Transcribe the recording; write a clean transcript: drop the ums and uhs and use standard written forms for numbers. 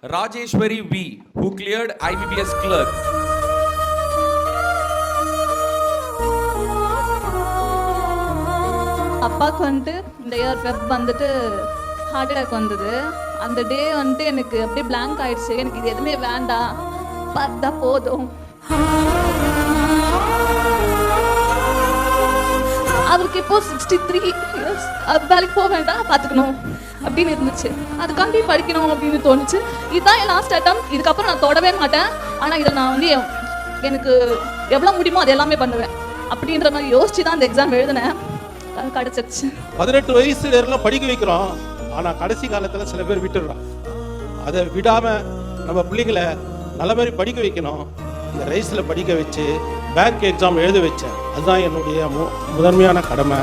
Rajeshwari V, who cleared IBPS clerk. அப்பாவுக்கு வந்துட்டு இந்த இயர் ஃபெப் வந்துட்டு ஹார்ட் அட்டாக் வந்தது. அந்த டே வந்துட்டு எனக்கு அப்படியே பிளாங்க் ஆயிடுச்சு. எனக்கு இது எதுவுமே வேண்டாம், பார்த்தா போதும். அவருக்கு இப்போ 63 இயர்ஸ். வேலைக்கு போக வேண்டாம், பார்த்துக்கணும் அப்படின்னு இருந்துச்சு. அதுக்காண்டி படிக்கணும் அப்படின்னு தோணுச்சு. இதுதான் என் லாஸ்ட் அட்டம். இதுக்கப்புறம் நான் தொடவே மாட்டேன். ஆனால் இதை நான் வந்து எனக்கு எவ்வளோ முடியுமோ அது எல்லாமே பண்ணுவேன் அப்படின்ற மாதிரி யோசிச்சு தான் அந்த எக்ஸாம் எழுதினேன். கிடைச்சிருச்சு. 18 வயசுல எல்லாம் படிக்க வைக்கிறோம். ஆனா கடைசி காலத்துல சில பேர் விட்டுடுறோம். அதை விடாம நம்ம பிள்ளைங்களை நல்ல மாதிரி படிக்க வைக்கணும். இந்த ரைஸ்ல படிக்க வச்சு பேங்க் எக்ஸாம் எழுத வச்சேன். அதுதான் என்னுடைய முதன்மையான கடமை.